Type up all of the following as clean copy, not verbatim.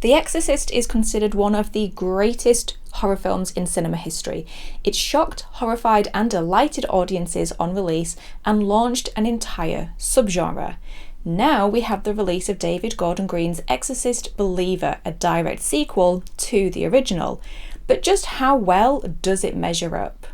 The Exorcist is considered one of the greatest horror films in cinema history. It shocked, horrified, and delighted audiences on release and launched an entire subgenre. Now we have the release of David Gordon Green's Exorcist Believer, a direct sequel to the original. But just how well does it measure up?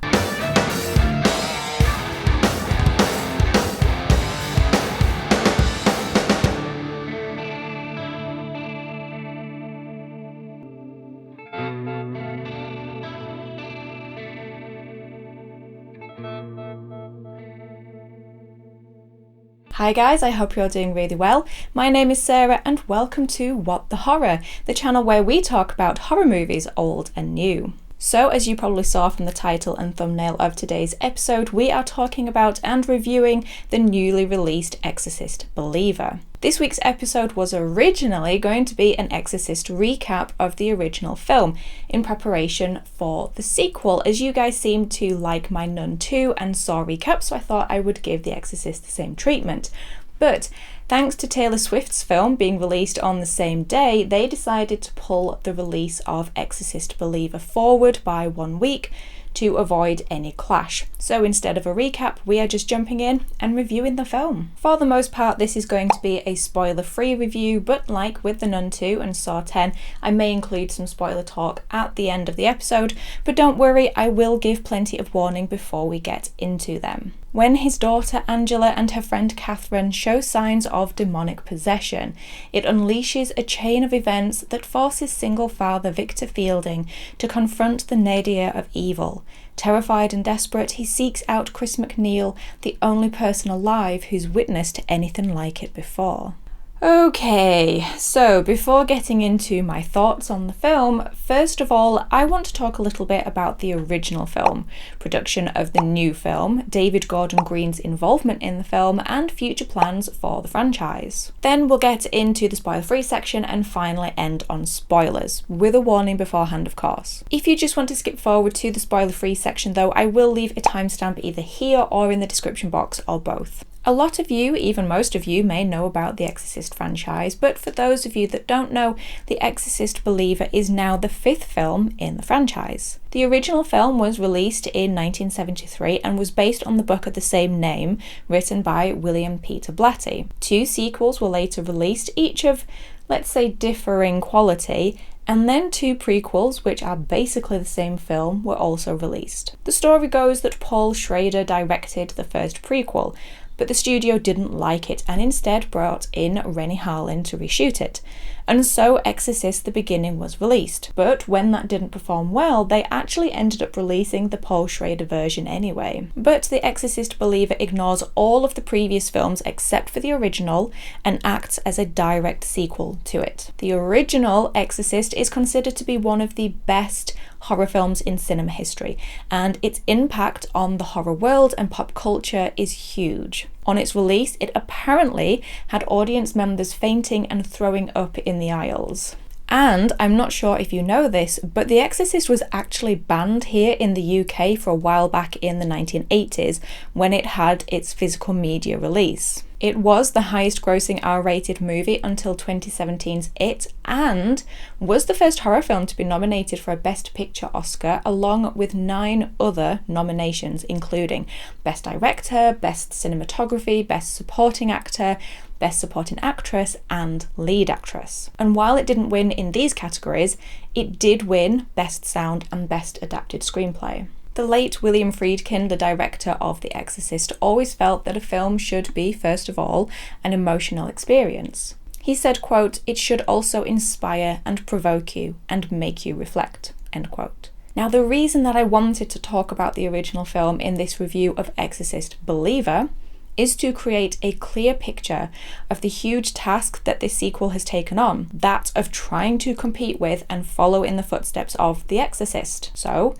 Hi guys, I hope you're doing really well. My name is Sarah and welcome to What the Horror, the channel where we talk about horror movies old and new. So as you probably saw from the title and thumbnail of today's episode, we are talking about and reviewing the newly released Exorcist Believer. This week's episode was originally going to be an Exorcist recap of the original film in preparation for the sequel, as you guys seem to like my Nun 2 and Saw recap, so I thought I would give The Exorcist the same treatment. But thanks to Taylor Swift's film being released on the same day, they decided to pull the release of Exorcist Believer forward by 1 week to avoid any clash. So instead of a recap, we are just jumping in and reviewing the film. For the most part, this is going to be a spoiler-free review, but like with the Nun 2 and Saw 10, I may include some spoiler talk at the end of the episode, but don't worry, I will give plenty of warning before we get into them. When his daughter Angela and her friend Catherine show signs of demonic possession, it unleashes a chain of events that forces single father Victor Fielding to confront the nadir of evil. Terrified and desperate, he seeks out Chris McNeil, the only person alive who's witnessed anything like it before. Okay, so before getting into my thoughts on the film, first of all, I want to talk a little bit about the original film, production of the new film, David Gordon Green's involvement in the film, and future plans for the franchise. Then we'll get into the spoiler-free section and finally end on spoilers, with a warning beforehand of course. If you just want to skip forward to the spoiler-free section though, I will leave a timestamp either here or in the description box or both. A lot of you, even most of you, may know about the Exorcist franchise, but for those of you that don't know, The Exorcist Believer is now the 5th film in the franchise. The original film was released in 1973 and was based on the book of the same name, written by William Peter Blatty. 2 sequels were later released, each of, let's say, differing quality, and then 2 prequels, which are basically the same film, were also released. The story goes that Paul Schrader directed the first prequel, but the studio didn't like it and instead brought in Rennie Harlin to reshoot it. And so Exorcist: The Beginning was released. But when that didn't perform well, they actually ended up releasing the Paul Schrader version anyway. But The Exorcist Believer ignores all of the previous films except for the original and acts as a direct sequel to it. The original Exorcist is considered to be one of the best horror films in cinema history, and its impact on the horror world and pop culture is huge. On its release, it apparently had audience members fainting and throwing up in the aisles. And I'm not sure if you know this, but The Exorcist was actually banned here in the UK for a while back in the 1980s when it had its physical media release. It was the highest grossing R-rated movie until 2017's It, and was the first horror film to be nominated for a Best Picture Oscar, along with 9 other nominations, including Best Director, Best Cinematography, Best Supporting Actor, Best Supporting Actress, and Lead Actress. And while it didn't win in these categories, it did win Best Sound and Best Adapted Screenplay. The late William Friedkin, the director of The Exorcist, always felt that a film should be, first of all, an emotional experience. He said, quote, "It should also inspire and provoke you and make you reflect," end quote. Now, the reason that I wanted to talk about the original film in this review of Exorcist Believer is to create a clear picture of the huge task that this sequel has taken on, that of trying to compete with and follow in the footsteps of The Exorcist. So,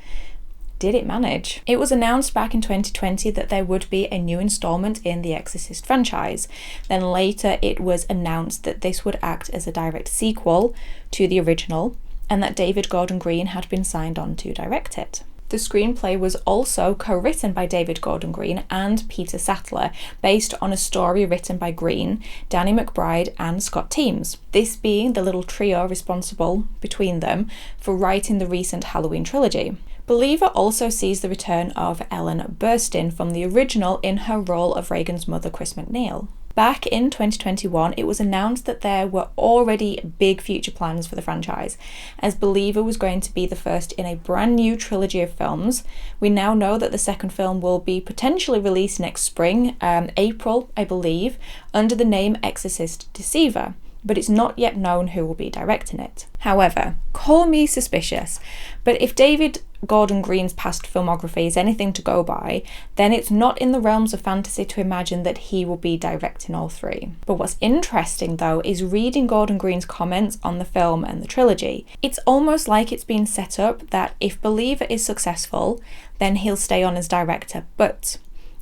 did it manage? It was announced back in 2020 that there would be a new installment in the Exorcist franchise. Then later it was announced that this would act as a direct sequel to the original and that David Gordon Green had been signed on to direct it. The The screenplay was also co-written by David Gordon Green and Peter Sattler, based on a story written by Green, Danny McBride and Scott Teems, this being the little trio responsible between them for writing the recent Halloween trilogy. Believer also sees the return of Ellen Burstyn from the original in her role of Reagan's mother, Chris McNeil. Back in 2021, it was announced that there were already big future plans for the franchise, as Believer was going to be the first in a brand new trilogy of films. We now know that the second film will be potentially released next spring, April, I believe, under the name Exorcist Deceiver, but it's not yet known who will be directing it. However, call me suspicious, but if David Gordon Green's past filmography is anything to go by, then it's not in the realms of fantasy to imagine that he will be directing all three. But what's interesting though is reading Gordon Green's comments on the film and the trilogy. It's almost like it's been set up that if Believer is successful, then he'll stay on as director, but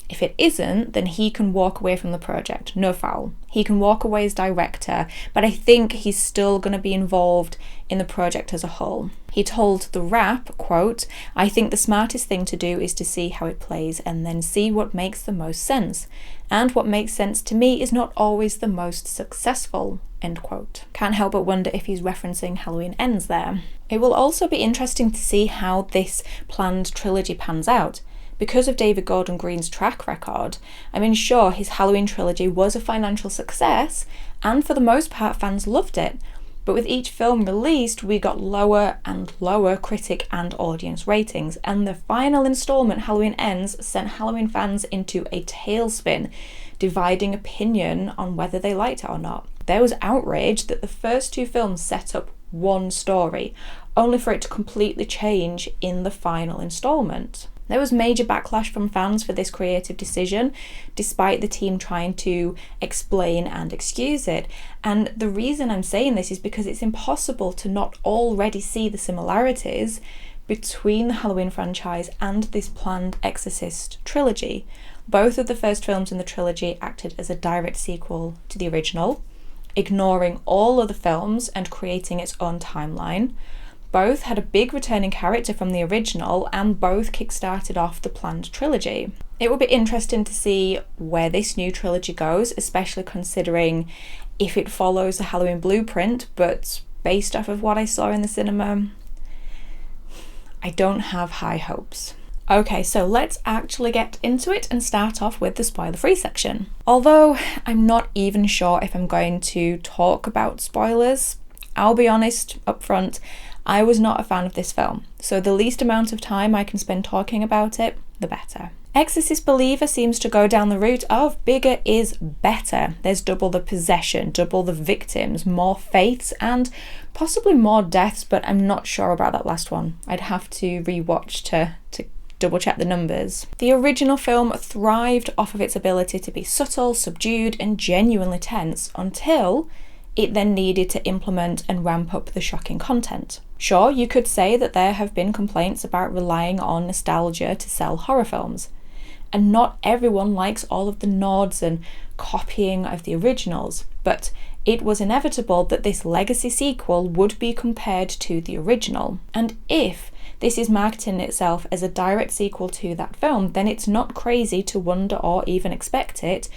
if it isn't, then he can walk away from the project, no foul. He can walk away as director, but I think he's still going to be involved in the project as a whole. He told The Wrap, quote, "I think the smartest thing to do is to see how it plays and then see what makes the most sense. And what makes sense to me is not always the most successful," end quote. Can't help but wonder if he's referencing Halloween Ends there. It will also be interesting to see how this planned trilogy pans out. Because of David Gordon Green's track record, I mean, sure, his Halloween trilogy was a financial success, and for the most part, fans loved it. But with each film released, we got lower and lower critic and audience ratings, and the final installment, Halloween Ends, sent Halloween fans into a tailspin, dividing opinion on whether they liked it or not. There was outrage that the first two films set up one story, only for it to completely change in the final installment. There was major backlash from fans for this creative decision, despite the team trying to explain and excuse it. And the reason I'm saying this is because it's impossible to not already see the similarities between the Halloween franchise and this planned Exorcist trilogy. Both of the first films in the trilogy acted as a direct sequel to the original, ignoring all other films and creating its own timeline. Both had a big returning character from the original, and both kickstarted off the planned trilogy. It will be interesting to see where this new trilogy goes, especially considering if it follows the Halloween blueprint, but based off of what I saw in the cinema, I don't have high hopes. Okay, so let's actually get into it and start off with the spoiler-free section. Although I'm not even sure if I'm going to talk about spoilers, I'll be honest up front, I was not a fan of this film, so the least amount of time I can spend talking about it, the better. Exorcist Believer seems to go down the route of bigger is better. There's double the possession, double the victims, more faiths, and possibly more deaths, but I'm not sure about that last one. I'd have to rewatch to double check the numbers. The original film thrived off of its ability to be subtle, subdued, and genuinely tense until it then needed to implement and ramp up the shocking content. Sure, you could say that there have been complaints about relying on nostalgia to sell horror films, and not everyone likes all of the nods and copying of the originals, but it was inevitable that this legacy sequel would be compared to the original. And if this is marketing itself as a direct sequel to that film, then it's not crazy to wonder or even expect it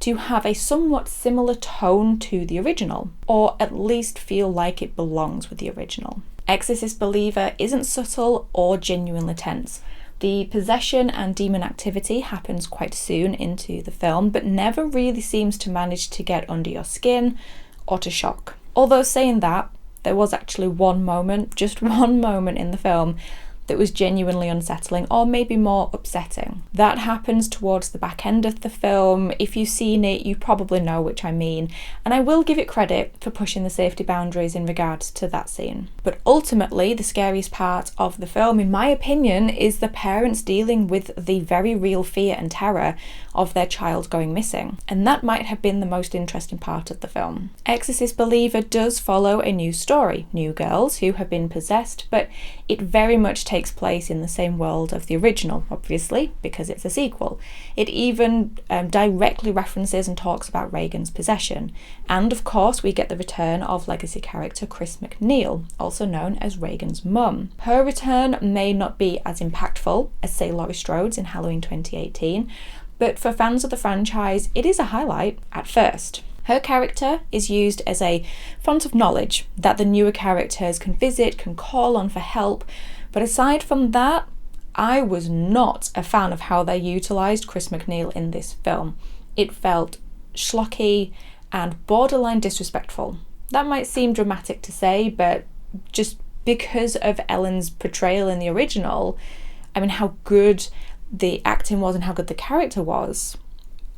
to have a somewhat similar tone to the original, or at least feel like it belongs with the original. Exorcist Believer isn't subtle or genuinely tense. The possession and demon activity happens quite soon into the film, but never really seems to manage to get under your skin or to shock. Although saying that, there was actually one moment, just one moment in the film that was genuinely unsettling, or maybe more upsetting. That happens towards the back end of the film. If you've seen it, you probably know which I mean, and I will give it credit for pushing the safety boundaries in regards to that scene. But ultimately, the scariest part of the film, in my opinion, is the parents dealing with the very real fear and terror of their child going missing, and that might have been the most interesting part of the film. Exorcist Believer does follow a new story, new girls who have been possessed, but it very much takes takes place in the same world of the original, obviously, because it's a sequel. It even directly references and talks about Regan's possession. And of course, we get the return of legacy character Chris MacNeil, also known as Regan's mum. Her return may not be as impactful as, say, Laurie Strode's in Halloween 2018, but for fans of the franchise, it is a highlight at first. Her character is used as a font of knowledge that the newer characters can visit, can call on for help, but aside from that, I was not a fan of how they utilised Chris MacNeil in this film. It felt schlocky and borderline disrespectful. That might seem dramatic to say, but just because of Ellen's portrayal in the original, I mean, how good the acting was and how good the character was,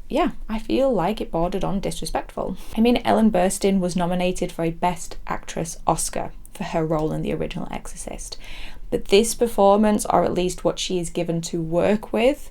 yeah, I feel like it bordered on disrespectful. I mean, Ellen Burstyn was nominated for a Best Actress Oscar for her role in the original Exorcist. But this performance, or at least what she is given to work with,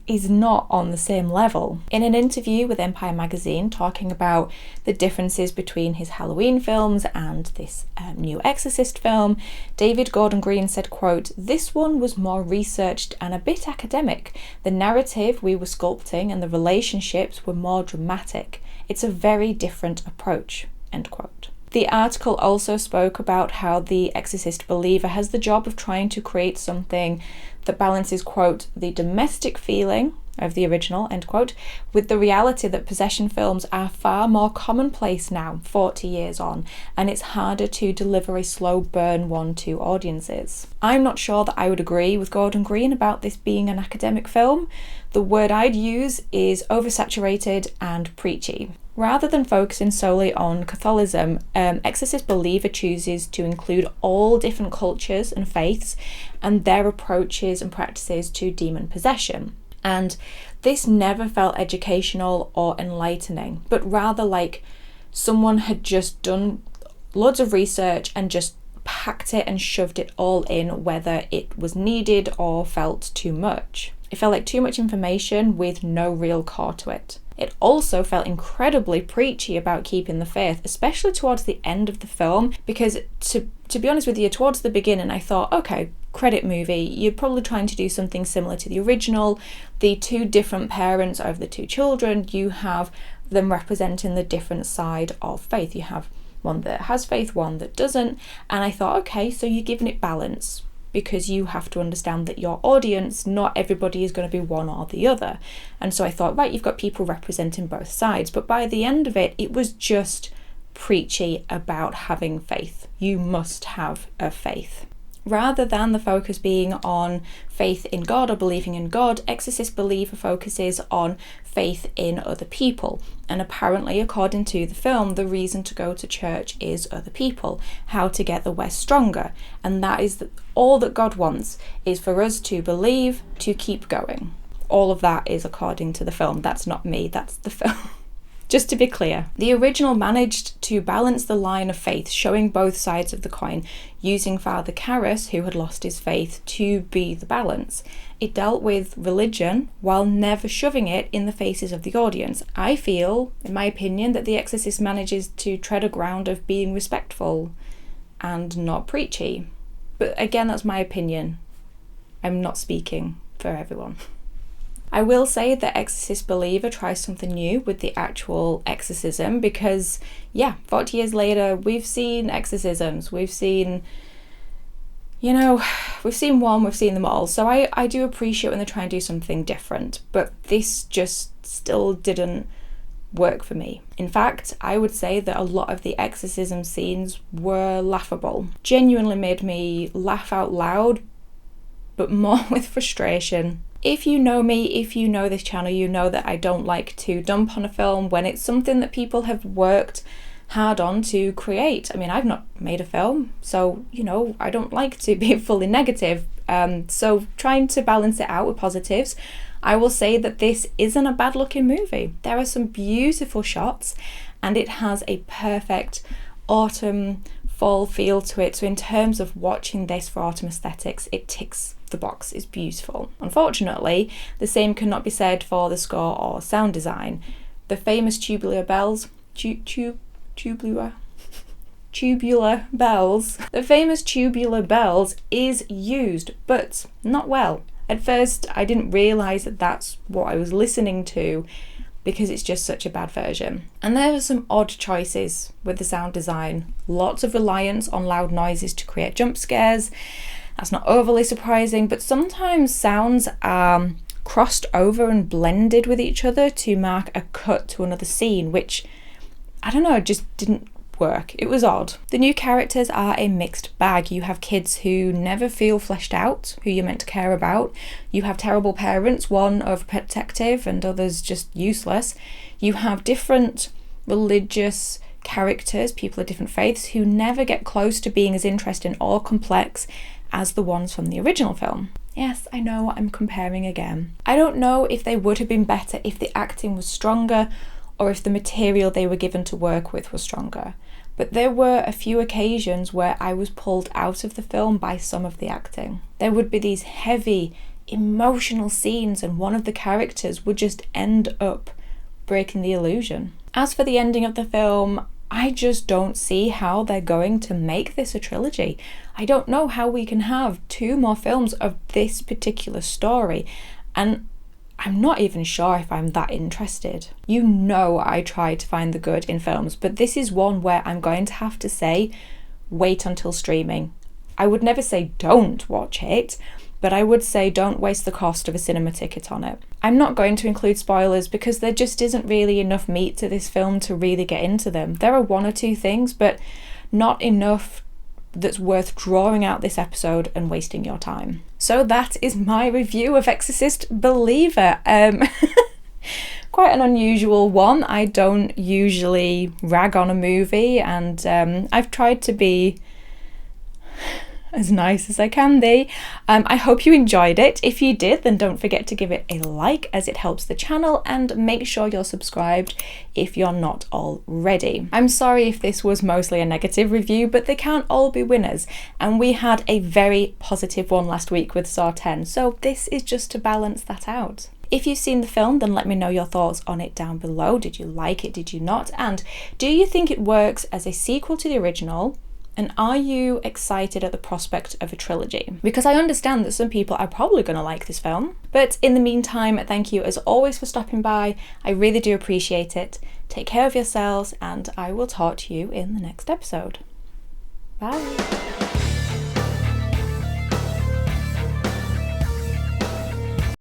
is not on the same level. In an interview with Empire magazine talking about the differences between his Halloween films and this new Exorcist film, David Gordon Green said, quote, "This one was more researched and a bit academic. The narrative we were sculpting and the relationships were more dramatic. It's a very different approach," end quote. The article also spoke about how the Exorcist believer has the job of trying to create something that balances, quote, "the domestic feeling of the original," end quote, with the reality that possession films are far more commonplace now, 40 years on, and it's harder to deliver a slow burn one to audiences. I'm not sure that I would agree with Gordon Green about this being an academic film. The word I'd use is oversaturated and preachy. Rather than focusing solely on Catholicism, Exorcist Believer chooses to include all different cultures and faiths and their approaches and practices to demon possession. And this never felt educational or enlightening, but rather like someone had just done loads of research and just packed it and shoved it all in, whether it was needed or felt too much. It felt like too much information with no real core to it. It also felt incredibly preachy about keeping the faith, especially towards the end of the film, because to be honest with you, towards the beginning I thought, okay, credit movie, you're probably trying to do something similar to the original. The two different parents over the two children, you have them representing the different side of faith. You have one that has faith, one that doesn't, and I thought, okay, so you're giving it balance, because you have to understand that your audience, not everybody is going to be one or the other. And so I thought, right, you've got people representing both sides. But by the end of it, it was just preachy about having faith. You must have a faith. Rather than the focus being on faith in God or believing in God, Exorcist Believer focuses on faith in other people. And apparently, according to the film, the reason to go to church is other people, how to get the West stronger. And that is all that God wants, is for us to believe, to keep going. All of that is according to the film. That's not me, that's the film. Just to be clear, the original managed to balance the line of faith, showing both sides of the coin, using Father Karras, who had lost his faith, to be the balance. It dealt with religion while never shoving it in the faces of the audience. I feel, in my opinion, that The Exorcist manages to tread a ground of being respectful and not preachy. But again, that's my opinion. I'm not speaking for everyone. I will say that Exorcist Believer tries something new with the actual exorcism, because 40 years later we've seen exorcisms, we've seen one, we've seen them all, so I do appreciate when they try and do something different, but this just still didn't work for me. In fact, I would say that a lot of the exorcism scenes were laughable, genuinely made me laugh out loud, but more with frustration. If you know me, if you know this channel, you know that I don't like to dump on a film when it's something that people have worked hard on to create. I mean, I've not made a film, so, I don't like to be fully negative. So trying to balance it out with positives, I will say that this isn't a bad looking movie. There are some beautiful shots and it has a perfect autumn fall feel to it. So in terms of watching this for autumn aesthetics, it ticks the box. Is beautiful. Unfortunately, the same cannot be said for the score or sound design. The famous tubular bells, tubular tubular bells. The famous tubular bells is used, but not well. At first, I didn't realise that that's what I was listening to because it's just such a bad version. And there were some odd choices with the sound design. Lots of reliance on loud noises to create jump scares. That's not overly surprising, but sometimes sounds are crossed over and blended with each other to mark a cut to another scene, which, I don't know, just didn't work. It was odd. The new characters are a mixed bag. You have kids who never feel fleshed out, who you're meant to care about. You have terrible parents, one overprotective and others just useless. You have different religious characters, people of different faiths, who never get close to being as interesting or complex as the ones from the original film. Yes, I know, I'm comparing again. I don't know if they would have been better if the acting was stronger or if the material they were given to work with was stronger. But there were a few occasions where I was pulled out of the film by some of the acting. There would be these heavy, emotional scenes and one of the characters would just end up breaking the illusion. As for the ending of the film, I just don't see how they're going to make this a trilogy. I don't know how we can have 2 more films of this particular story, and I'm not even sure if I'm that interested. You know I try to find the good in films, but this is one where I'm going to have to say, wait until streaming. I would never say don't watch it, but I would say don't waste the cost of a cinema ticket on it. I'm not going to include spoilers because there just isn't really enough meat to this film to really get into them. There are 1 or 2 things, but not enough that's worth drawing out this episode and wasting your time. So that is my review of Exorcist Believer. Quite an unusual one. I don't usually rag on a movie, and I've tried to be as nice as I can be. I hope you enjoyed it. If you did, then don't forget to give it a like as it helps the channel, and make sure you're subscribed if you're not already. I'm sorry if this was mostly a negative review, but they can't all be winners, and we had a very positive one last week with Saw 10, so this is just to balance that out. If you've seen the film, then let me know your thoughts on it down below. Did you like it? Did you not? And do you think it works as a sequel to the original? And are you excited at the prospect of a trilogy? Because I understand that some people are probably going to like this film. But in the meantime, thank you as always for stopping by. I really do appreciate it. Take care of yourselves, and I will talk to you in the next episode. Bye.